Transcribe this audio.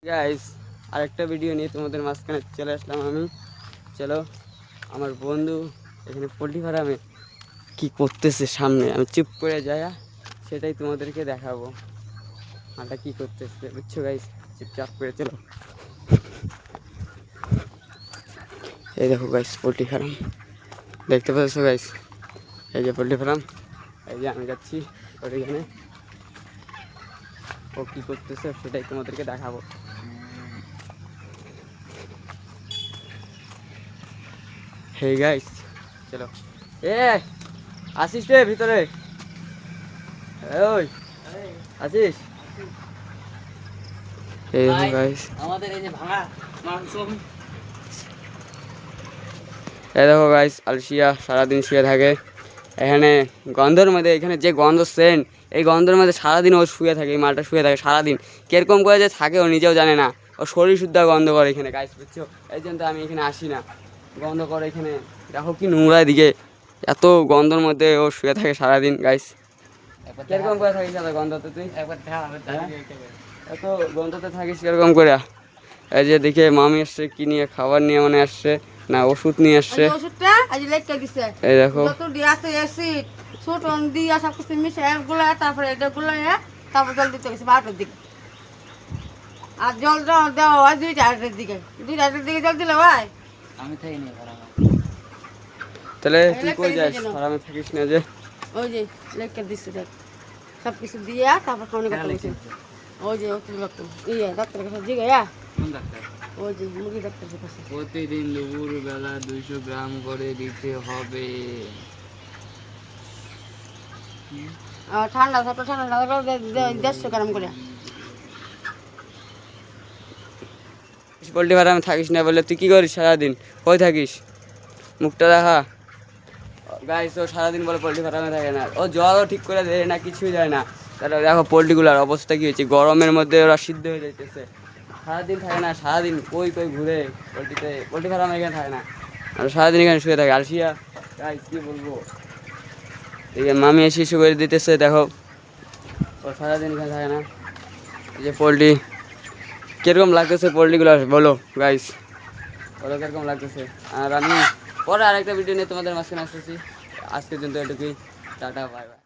Guys আরেকটা video নিয়ে তোমাদের মাঝখানে চলে আসলাম আমি। চলো, আমার বন্ধু এখানে পোল্ট্রি ফার্মে কী করতেছে সামনে আমি চুপ করে যাই, সেটাই তোমাদেরকে দেখাবো। মাটা কী করতেছে বুঝছো গাইস, চুপচাপ করে চলো। এই দেখো গাইস পোল্ট্রি ফার্ম দেখতে পাচ্ছ গাইস, এই যে পোল্ট্রি ফার্ম, এই যে আমি যাচ্ছি ওইখানে, ও কী করতেছে সেটাই তোমাদেরকে দেখাবো। হে গাইস চলো, এ আসিস রে ভিতরে, ওই আসিস। এই গাইস আমাদের এই যে ভাঙা মাংস, এই দেখো গাইস, আলসিয়া সারাদিন শুয়ে থাকে এখানে গন্ধের মধ্যে, এখানে যে গন্ধ সেন্ট, এই গন্ধের মধ্যে সারাদিন ও শুয়ে থাকে, এই মালটা শুয়ে থাকে সারাদিন। কিরকম করে যে থাকে ও নিজেও জানে না, ও শরীর শুদ্ধ গন্ধ করে এখানে গাইস বুঝছো। এই জন্য আমি এখানে আসি না, গন্ধ করে এখানে। দেখো কি নোংরা, দিকে এত গন্ধের মধ্যে ও শুয়ে থাকে সারাদিন গাইস। কিরকম করে থাকিস এত গন্ধতে তুই, এত গন্ধতে থাকিস কিরকম করে? এই যে দেখে মামি আসছে কি নিয়ে, খাবার নিয়ে মানে আসছে না ওষুধ নিয়ে আসছে। ওষুধটা আজ লেখা দিছে, এই দেখো যত দিয়াছে অ্যাসিড ছোটন দিয়া সব কিছু মিশে একগুলা, তারপরে এটা গুলায়, তারপর জল দিতে গেছে 12টার দিকে। আর জল দেওয়া হয় 2টার দিকে, 2টার দিকে জল দিলে ভাই আমি থাকি নি ঘরে। তাহলে তুই কই যাস, আরামে থাকিস না যে? ওই যে লেখা দিছে দেখ, সব কিছু দিয়া তারপর কোন কথা বলছে। ওই যে ওই লোক ইয়ে ডাক্তার কাছে জিগায়া, কোন ডাক্তার? ওই যে মুরগি ডাক্তার কাছে। প্রতিদিন দুপুর বেলা 200 গ্রাম করে দিতে হবে। আর ঠান্ডা থাকলে 150 গ্রাম করে। পোল্ট্রি ফার্মে থাকিস না বলে তুই কি করিস সারাদিন, কই থাকিস মুখটা দেখা গাইস। ও সারাদিন বলে পোল্ট্রি ফার্মে থাকে না, ও জলও ঠিক করে দেয় না, কিছুই যায় না। তাহলে দেখো পোল্ট্রিগুলোর অবস্থা কী হয়েছে, গরমের মধ্যে ওরা সিদ্ধ হয়ে যাইতেছে। সারাদিন থাকে না, সারাদিন কই ঘুরে পোল্ট্রি ফার্মে এখানে থাকে না, আর সারাদিন এখানে শুয়ে থাকে আলসিয়া গাইস। কী বলবো, এই যে মামি এসে শুয়ে করে দিতেছে, দেখো ও সারাদিন এখানে থাকে না। এই যে পোল্ট্রি কীরকম লাগতেছে পোল্ট্রিগুলো বলো গাইস, বলো কীরকম লাগতেছে। আর আমি পরে আরেকটা ভিডিও নিয়ে তোমাদের মাঝখানে আসতেছি, আজকের জন্য এটুকুই, টাটা বাই বাই।